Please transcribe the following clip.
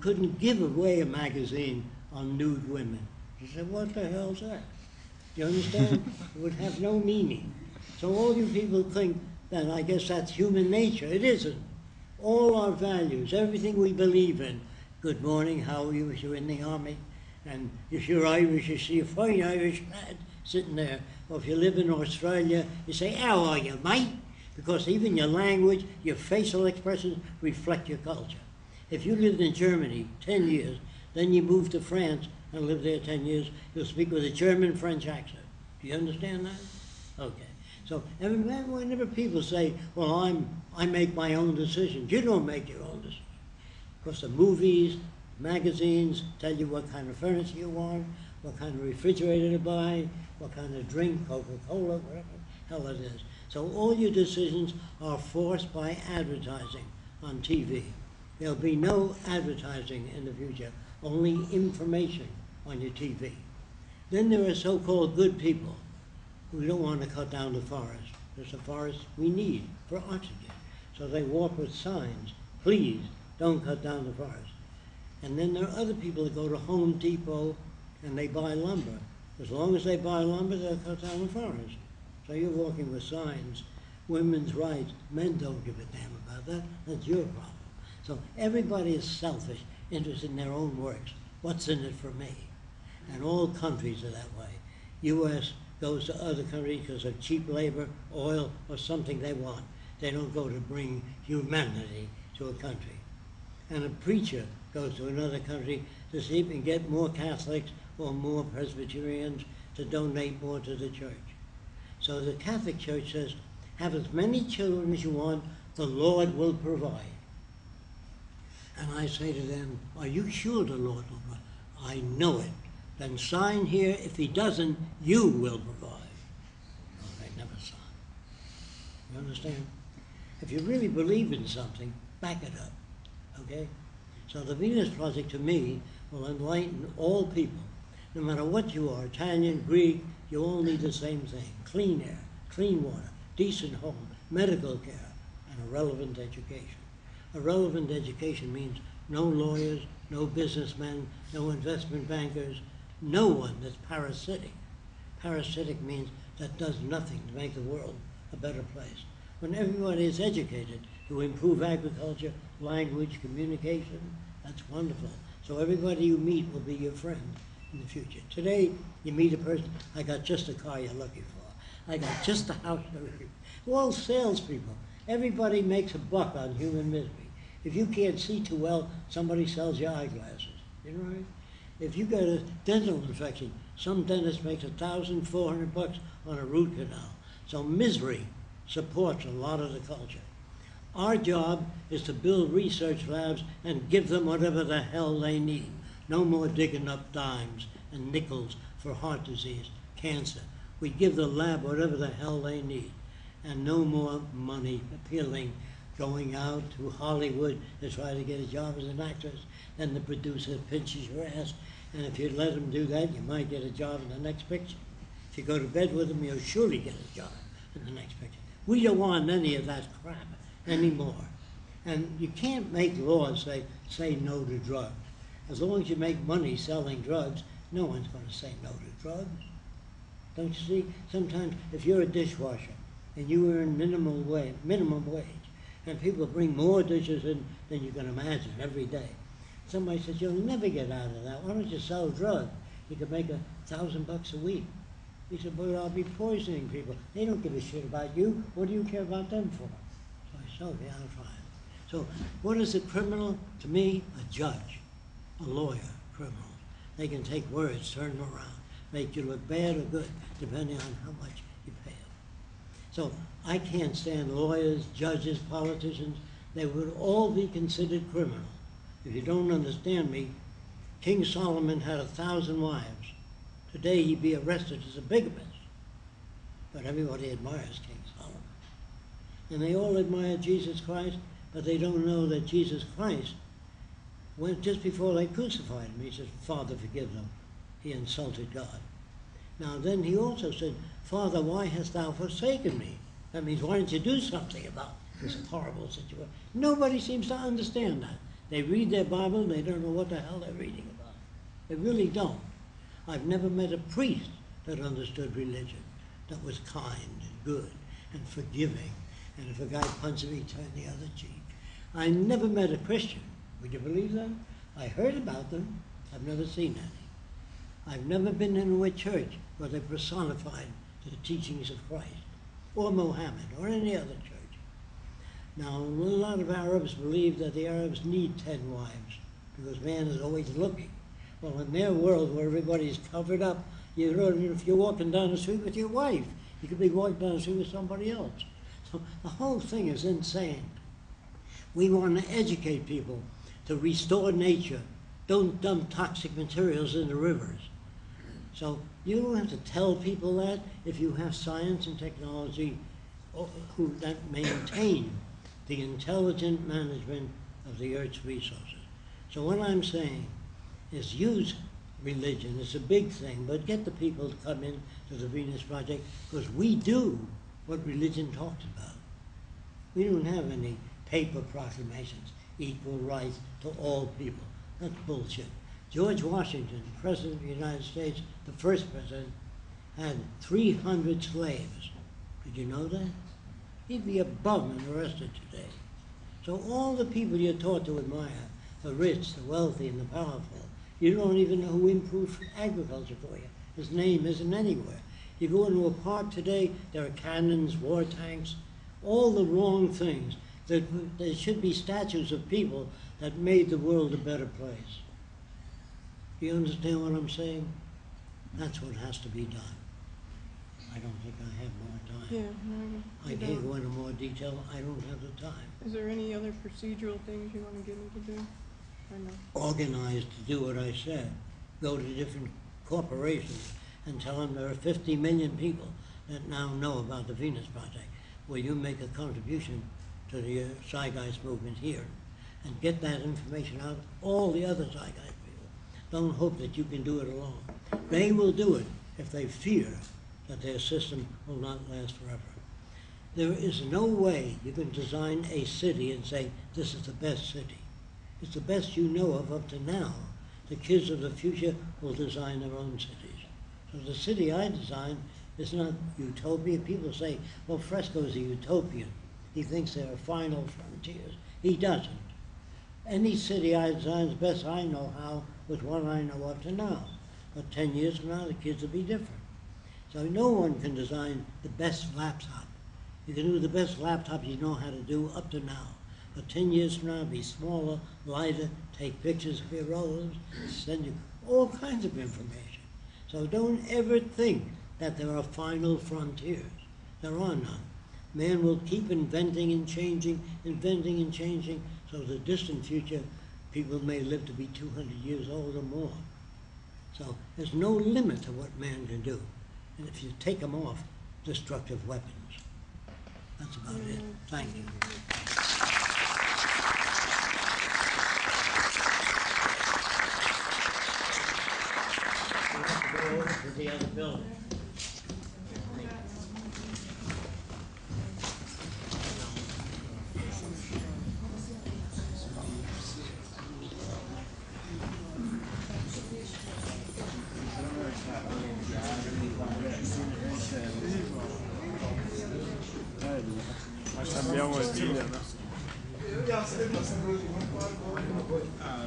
couldn't give away a magazine on nude women. You said, what the hell's that? You understand? It would have no meaning. So all you people think that I guess that's human nature. It isn't. All our values, everything we believe in. Good morning, how are you if you're in the army? And if you're Irish, you see a fine Irish lad sitting there. Or if you live in Australia, you say, how are you, mate? Because even your language, your facial expressions reflect your culture. If you lived in Germany 10 years, then you moved to France and lived there 10 years, you'll speak with a German-French accent. Do you understand that? Okay. So whenever people say, well, I make my own decisions, you don't make your own decisions. Because the movies, magazines tell you what kind of furniture you want, what kind of refrigerator to buy, what kind of drink, Coca-Cola, whatever the hell it is. So all your decisions are forced by advertising on TV. There'll be no advertising in the future, only information on your TV. Then there are so-called good people who don't want to cut down the forest. There's a forest we need for oxygen. So they walk with signs, please don't cut down the forest. And then there are other people that go to Home Depot and they buy lumber. As long as they buy lumber, they'll cut down the forest. So you're walking with signs, women's rights, men don't give a damn about that, that's your problem. So everybody is selfish, interested in their own works. What's in it for me? And all countries are that way. U.S. goes to other countries because of cheap labor, oil, or something they want. They don't go to bring humanity to a country. And a preacher goes to another country to see if he can get more Catholics or more Presbyterians to donate more to the church. So the Catholic Church says, have as many children as you want, the Lord will provide. And I say to them, are you sure the Lord will provide? I know it. Then sign here. If he doesn't, you will provide. No, they never sign. You understand? If you really believe in something, back it up. Okay? So the Venus Project, to me, will enlighten all people. No matter what you are, Italian, Greek, you all need the same thing. Clean air, clean water, decent home, medical care, and a relevant education. A relevant education means no lawyers, no businessmen, no investment bankers, no one that's parasitic. Parasitic means that does nothing to make the world a better place. When everybody is educated to improve agriculture, language, communication, that's wonderful. So everybody you meet will be your friend in the future. Today, you meet a person, I got just the car you're looking for. I got just the house you're looking for. We're all salespeople. Everybody makes a buck on human misery. If you can't see too well, somebody sells you eyeglasses. You know right? If you got a dental infection, some dentist makes $1,400 on a root canal. So misery supports a lot of the culture. Our job is to build research labs and give them whatever the hell they need. No more digging up dimes and nickels for heart disease, cancer. We give the lab whatever the hell they need. And no more money appealing, going out to Hollywood to try to get a job as an actress, and the producer pinches your ass. And if you let them do that, you might get a job in the next picture. If you go to bed with them, you'll surely get a job in the next picture. We don't want any of that crap anymore. And you can't make laws say no to drugs. As long as you make money selling drugs, no one's going to say no to drugs. Don't you see? Sometimes if you're a dishwasher and you earn minimum wage, and people bring more dishes in than you can imagine every day, somebody says, you'll never get out of that. Why don't you sell drugs? You could make $1,000 a week. He said, but I'll be poisoning people. They don't give a shit about you. What do you care about them for? So I said, okay, I'll try it. So what is a criminal? To me, a judge, a lawyer, criminal. They can take words, turn them around, make you look bad or good, depending on how much you pay them. So I can't stand lawyers, judges, politicians. They would all be considered criminal. If you don't understand me, King Solomon had 1,000 wives. Today he'd be arrested as a bigamist. But everybody admires King Solomon. And they all admire Jesus Christ, but they don't know that Jesus Christ, just before they crucified him, he said, Father, forgive them. He insulted God. Now then he also said, Father, why hast thou forsaken me? That means, why don't you do something about this horrible situation? Nobody seems to understand that. They read their Bible, they don't know what the hell they're reading about. They really don't. I've never met a priest that understood religion, that was kind and good and forgiving, and if a guy punches me, turn the other cheek. I never met a Christian. Would you believe that? I heard about them. I've never seen any. I've never been in a church where they personified the teachings of Christ, or Mohammed, or any other church. Now, a lot of Arabs believe that the Arabs need 10 wives, because man is always looking. Well, in their world where everybody's covered up, if you're walking down the street with your wife, you could be walking down the street with somebody else. So the whole thing is insane. We want to educate people to restore nature. Don't dump toxic materials in the rivers. So you don't have to tell people that if you have science and technology that maintain the intelligent management of the Earth's resources. So what I'm saying is use religion. It's a big thing, but get the people to come in to the Venus Project, because we do what religion talks about. We don't have any paper proclamations, equal rights to all people. That's bullshit. George Washington, President of the United States, the first president, had 300 slaves. Did you know that? He'd be a bum and arrested today. So all the people you're taught to admire, the rich, the wealthy, and the powerful, you don't even know who improved agriculture for you. His name isn't anywhere. You go into a park today, there are cannons, war tanks, all the wrong things. There should be statues of people that made the world a better place. Do you understand what I'm saying? That's what has to be done. I don't think I have more time. Yeah, no, I can't go into more detail. I don't have the time. Is there any other procedural things you want to get me to do? Or no? Organized to do what I said. Go to different corporations and tell them there are 50 million people that now know about the Venus Project. Will you make a contribution to the Zeitgeist movement here? And get that information out to all the other Zeitgeist people. Don't hope that you can do it alone. They will do it if they fear that their system will not last forever. There is no way you can design a city and say, this is the best city. It's the best you know of up to now. The kids of the future will design their own cities. So the city I design is not utopia. People say, well, Fresco is a utopian. He thinks there are final frontiers. He doesn't. Any city I design is best I know how with what I know up to now. But 10 years from now, the kids will be different. So no one can design the best laptop. You can do the best laptop you know how to do up to now. But 10 years from now, it'll be smaller, lighter, take pictures of your relatives, send you all kinds of information. So don't ever think that there are final frontiers. There are none. Man will keep inventing and changing, so the distant future, people may live to be 200 years old or more. So there's no limit to what man can do. And if you take them off, destructive weapons. That's about it. Thank you. We have to go over to the other building. Abbiamo il video, no? Ah,